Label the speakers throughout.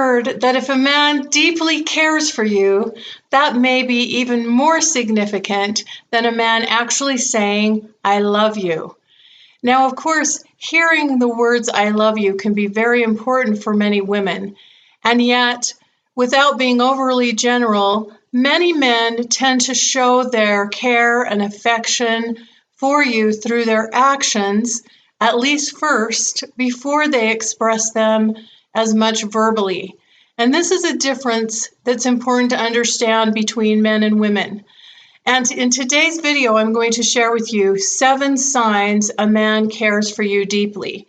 Speaker 1: heard that if a man deeply cares for you, that may be even more significant than a man actually saying, "I love you." Now, of course, hearing the words "I love you" can be very important for many women, and yet, without being overly general, many men tend to show their care and affection for you through their actions, at least first, before they express them as much verbally. And this is a difference that's important to understand between men and women. And in today's video, I'm going to share with you 7 signs a man cares for you deeply.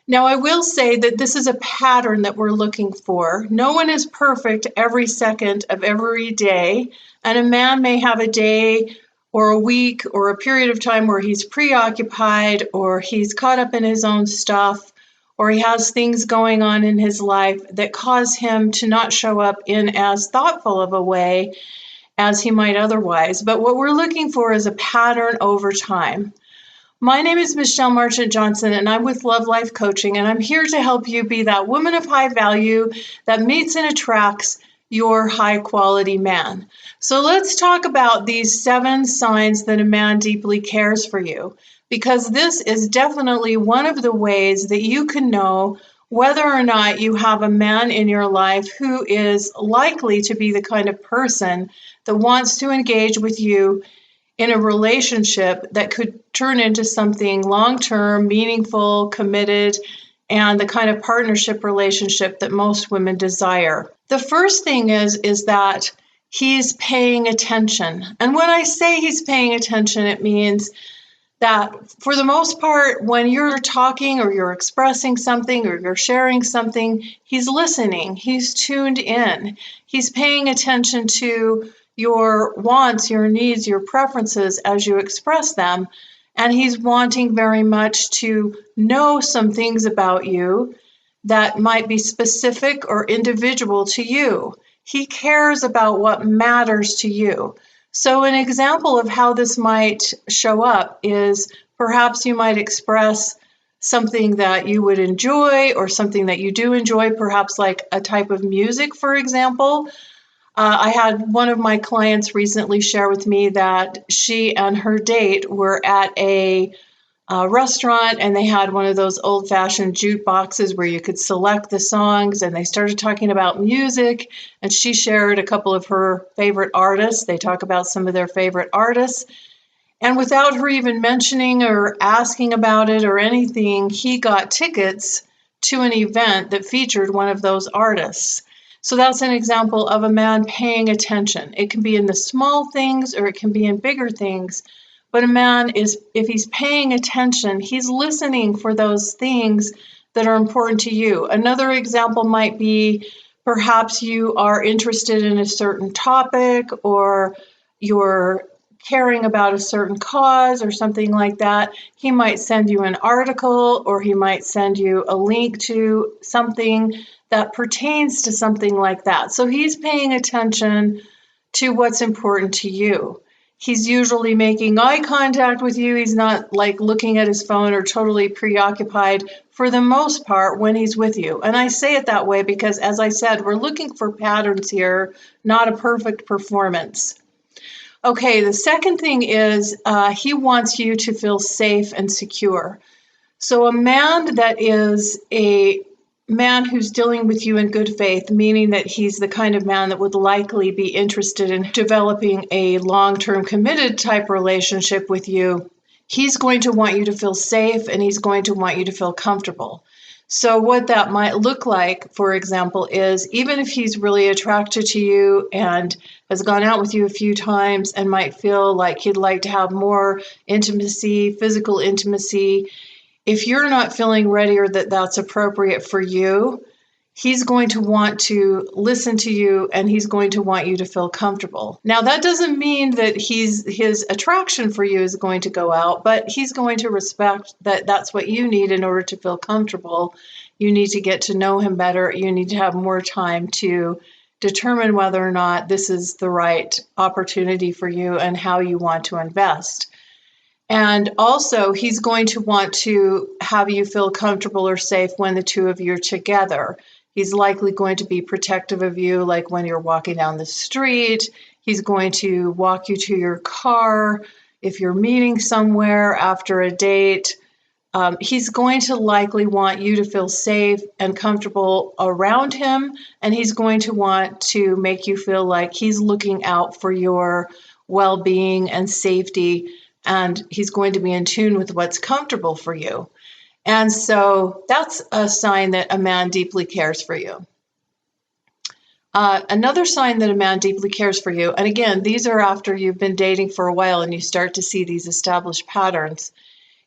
Speaker 1: Now, I will say that this is a pattern that we're looking for. No one is perfect every second of every day, and a man may have a day or a week or a period of time where he's preoccupied or he's caught up in his own stuff or he has things going on in his life that cause him to not show up in as thoughtful of a way as he might otherwise. But what we're looking for is a pattern over time. My name is Marchant Johnson, and I'm with Love Life Coaching, and I'm here to help you be that woman of high value that meets and attracts your high quality man. So let's talk about these 7 signs that a man deeply cares for you, because this is definitely one of the ways that you can know whether or not you have a man in your life who is likely to be the kind of person that wants to engage with you in a relationship that could turn into something long-term, meaningful, committed, and the kind of partnership relationship that most women desire. The first thing is that he's paying attention. And when I say he's paying attention, it means that for the most part, when you're talking or you're expressing something or you're sharing something, he's listening, he's tuned in, he's paying attention to your wants, your needs, your preferences as you express them, and he's wanting very much to know some things about you that might be specific or individual to you. He cares about what matters to you. So an example of how this might show up is perhaps you might express something that you would enjoy or something that you do enjoy, perhaps like a type of music, for example. I had one of my clients recently share with me that she and her date were at a restaurant, and they had one of those old-fashioned jukeboxes where you could select the songs, and they started talking about music, and she shared a couple of her favorite artists. They talk about some of their favorite artists, and without her even mentioning or asking about it or anything, he got tickets to an event that featured one of those artists. So that's an example of a man paying attention. It can be in the small things or it can be in bigger things. But a man is, if he's paying attention, he's listening for those things that are important to you. Another example might be perhaps you are interested in a certain topic or you're caring about a certain cause or something like that. He might send you an article or he might send you a link to something that pertains to something like that. So he's paying attention to what's important to you. He's usually making eye contact with you. He's not like looking at his phone or totally preoccupied for the most part when he's with you. And I say it that way because, as I said, we're looking for patterns here, not a perfect performance. Okay, the second thing is he wants you to feel safe and secure. So a man that is a man who's dealing with you in good faith, meaning that he's the kind of man that would likely be interested in developing a long-term committed type relationship with you, he's going to want you to feel safe and he's going to want you to feel comfortable. So what that might look like, for example, is even if he's really attracted to you and has gone out with you a few times and might feel like he'd like to have more intimacy, physical intimacy, if you're not feeling ready or that that's appropriate for you, he's going to want to listen to you and he's going to want you to feel comfortable. Now, that doesn't mean that his attraction for you is going to go out, but he's going to respect that that's what you need in order to feel comfortable. You need to get to know him better. You need to have more time to determine whether or not this is the right opportunity for you and how you want to invest. And also, he's going to want to have you feel comfortable or safe when the two of you are together. He's likely going to be protective of you, like when you're walking down the street. He's going to walk you to your car. If you're meeting somewhere after a date, he's going to likely want you to feel safe and comfortable around him, and he's going to want to make you feel like he's looking out for your well-being and safety, and he's going to be in tune with what's comfortable for you. And so that's a sign that a man deeply cares for you. Another sign that a man deeply cares for you, and again, these are after you've been dating for a while and you start to see these established patterns,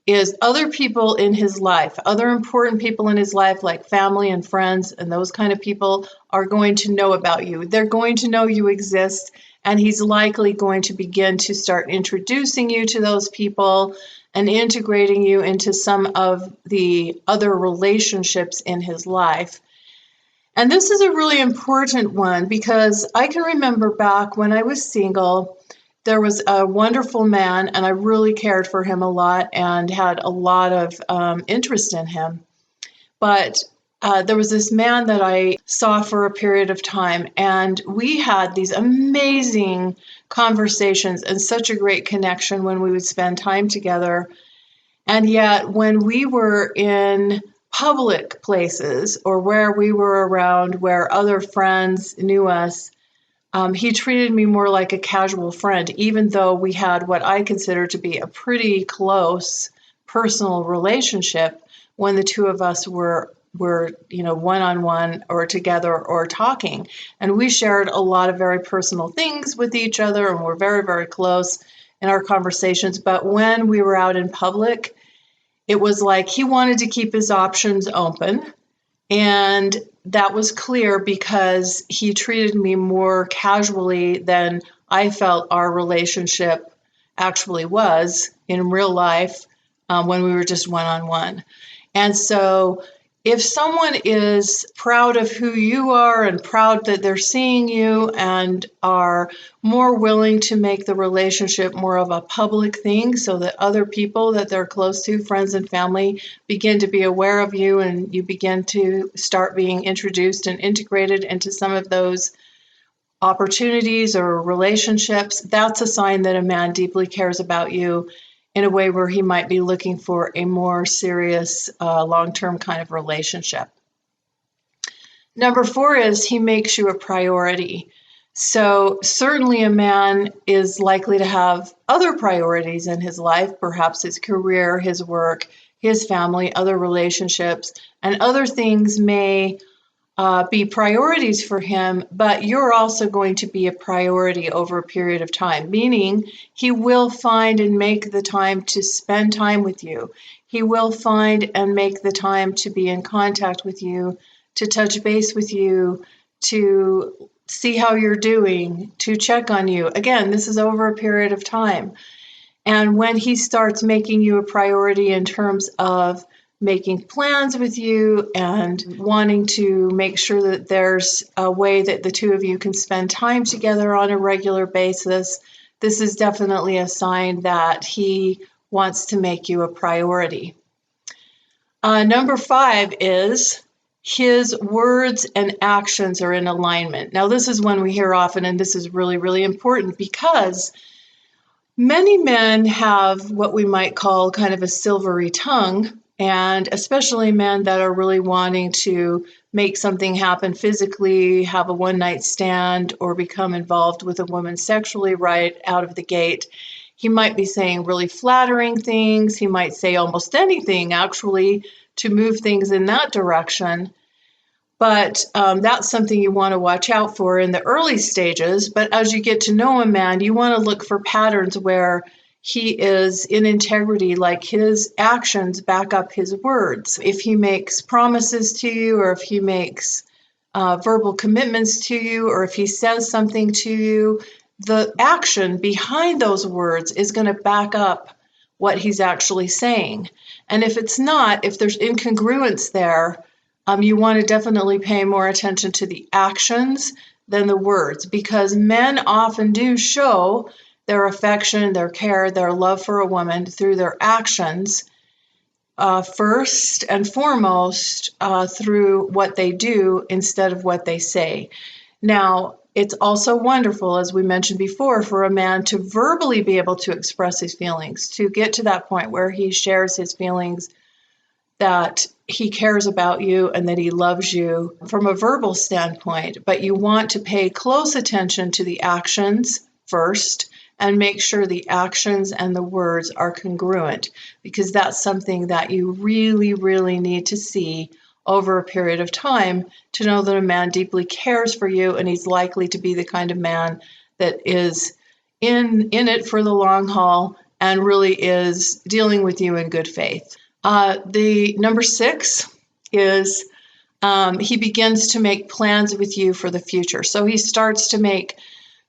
Speaker 1: is other people in his life, other important people in his life, like family and friends and those kind of people, are going to know about you. They're going to know you exist, and he's likely going to begin to start introducing you to those people and integrating you into some of the other relationships in his life. And this is a really important one because I can remember back when I was single, there was a wonderful man, and I really cared for him a lot and had a lot of interest in him. But there was this man that I saw for a period of time, and we had these amazing conversations and such a great connection when we would spend time together. And yet, when we were in public places or where we were around where other friends knew us, he treated me more like a casual friend, even though we had what I consider to be a pretty close personal relationship when the two of us were one-on-one or together or talking. And we shared a lot of very personal things with each other and were very, very close in our conversations. But when we were out in public, it was like he wanted to keep his options open. And that was clear because he treated me more casually than I felt our relationship actually was in real life when we were just one-on-one. And so if someone is proud of who you are and proud that they're seeing you and are more willing to make the relationship more of a public thing so that other people that they're close to, friends and family, begin to be aware of you and you begin to start being introduced and integrated into some of those opportunities or relationships, that's a sign that a man deeply cares about you in a way where he might be looking for a more serious, long-term kind of relationship. Number 4 is he makes you a priority. So certainly a man is likely to have other priorities in his life, perhaps his career, his work, his family, other relationships, and other things may be priorities for him, but you're also going to be a priority over a period of time, meaning he will find and make the time to spend time with you. He will find and make the time to be in contact with you, to touch base with you, to see how you're doing, to check on you. Again, this is over a period of time. And when he starts making you a priority in terms of making plans with you and wanting to make sure that there's a way that the two of you can spend time together on a regular basis, this is definitely a sign that he wants to make you a priority. Number 5 is his words and actions are in alignment. Now, this is one we hear often, and this is really, really important because many men have what we might call kind of a silvery tongue, and especially men that are really wanting to make something happen physically, have a one-night stand, or become involved with a woman sexually right out of the gate. He might be saying really flattering things. He might say almost anything, actually, to move things in that direction. But that's something you want to watch out for in the early stages. But as you get to know a man, you want to look for patterns where he is in integrity, like his actions back up his words. If he makes promises to you, or if he makes verbal commitments to you, or if he says something to you, the action behind those words is going to back up what he's actually saying. And if it's not, if there's incongruence there, you want to definitely pay more attention to the actions than the words, because men often do show their affection, their care, their love for a woman through their actions. first and foremost through what they do instead of what they say. Now, it's also wonderful, as we mentioned before, for a man to verbally be able to express his feelings, to get to that point where he shares his feelings that he cares about you and that he loves you from a verbal standpoint. But you want to pay close attention to the actions first and make sure the actions and the words are congruent, because that's something that you really, really need to see over a period of time to know that a man deeply cares for you, and he's likely to be the kind of man that is in it for the long haul and really is dealing with you in good faith. The number 6 is he begins to make plans with you for the future. So he starts to make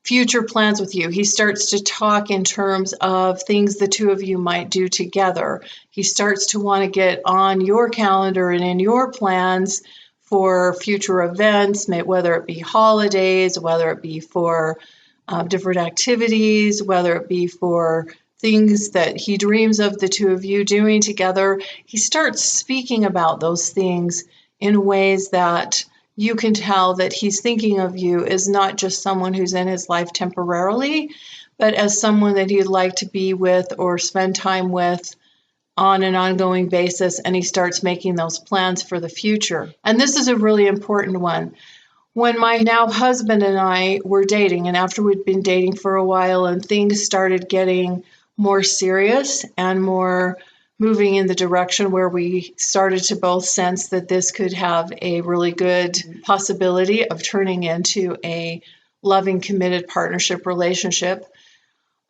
Speaker 1: future plans with you. He starts to talk in terms of things the two of you might do together. He starts to want to get on your calendar and in your plans for future events, whether it be holidays, whether it be for different activities, whether it be for things that he dreams of the two of you doing together. He starts speaking about those things in ways that you can tell that he's thinking of you as not just someone who's in his life temporarily, but as someone that he'd like to be with or spend time with on an ongoing basis, and he starts making those plans for the future. And this is a really important one. When my now husband and I were dating, and after we'd been dating for a while and things started getting more serious and more moving in the direction where we started to both sense that this could have a really good possibility of turning into a loving, committed partnership relationship.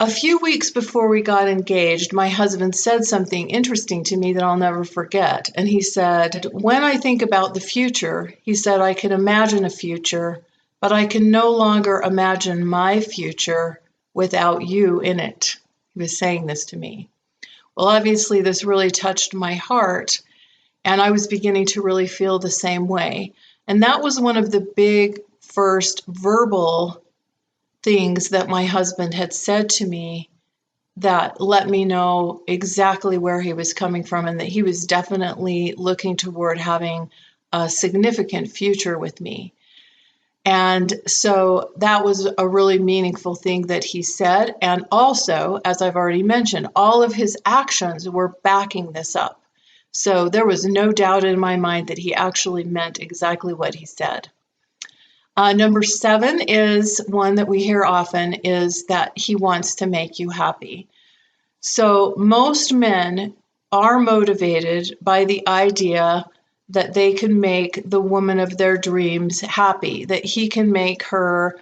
Speaker 1: A few weeks before we got engaged, my husband said something interesting to me that I'll never forget. And he said, "When I think about the future," he said, "I can imagine a future, but I can no longer imagine my future without you in it." He was saying this to me. Well, obviously, this really touched my heart, and I was beginning to really feel the same way. And that was one of the big first verbal things that my husband had said to me that let me know exactly where he was coming from and that he was definitely looking toward having a significant future with me. And so that was a really meaningful thing that he said. And also, as I've already mentioned, all of his actions were backing this up. So there was no doubt in my mind that he actually meant exactly what he said. Number 7 is one that we hear often, is that he wants to make you happy. So most men are motivated by the idea that they can make the woman of their dreams happy, that he can make her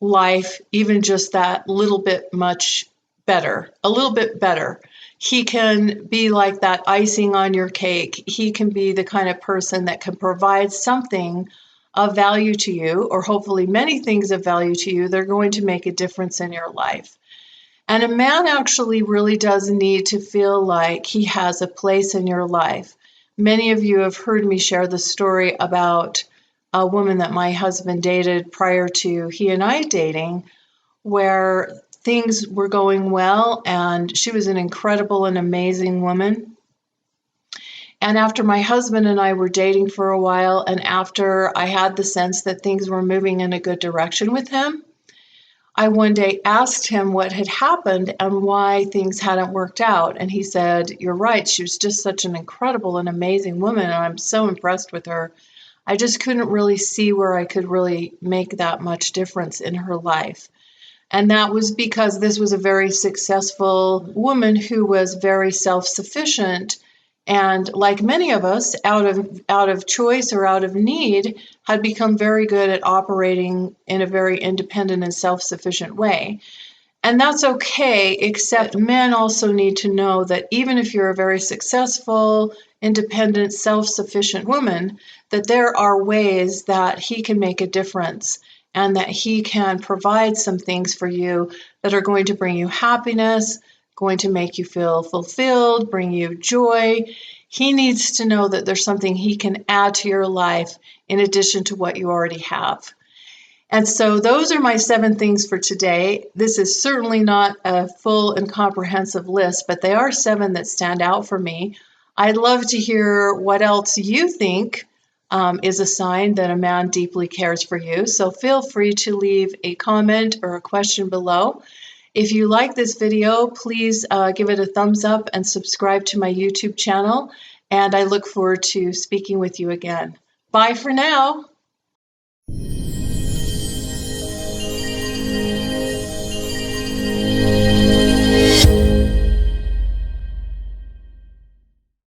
Speaker 1: life even just that little bit much better, a little bit better. He can be like that icing on your cake. He can be the kind of person that can provide something of value to you, or hopefully many things of value to you. They're going to make a difference in your life. And a man actually really does need to feel like he has a place in your life. Many of you have heard me share the story about a woman that my husband dated prior to he and I dating, where things were going well, and she was an incredible and amazing woman. And after my husband and I were dating for a while, and after I had the sense that things were moving in a good direction with him, I one day asked him what had happened and why things hadn't worked out. And he said, "You're right. She was just such an incredible and amazing woman, and I'm so impressed with her. I just couldn't really see where I could really make that much difference in her life." And that was because this was a very successful woman who was very self-sufficient, and like many of us, out of choice or out of need, had become very good at operating in a very independent and self-sufficient way. And that's okay, except men also need to know that even if you're a very successful, independent, self-sufficient woman, that there are ways that he can make a difference and that he can provide some things for you that are going to bring you happiness, going to make you feel fulfilled, bring you joy. He needs to know that there's something he can add to your life in addition to what you already have. And so those are my 7 things for today. This is certainly not a full and comprehensive list, but they are 7 that stand out for me. I'd love to hear what else you think is a sign that a man deeply cares for you. So feel free to leave a comment or a question below. If you like this video, please give it a thumbs up and subscribe to my YouTube channel. And I look forward to speaking with you again. Bye for now.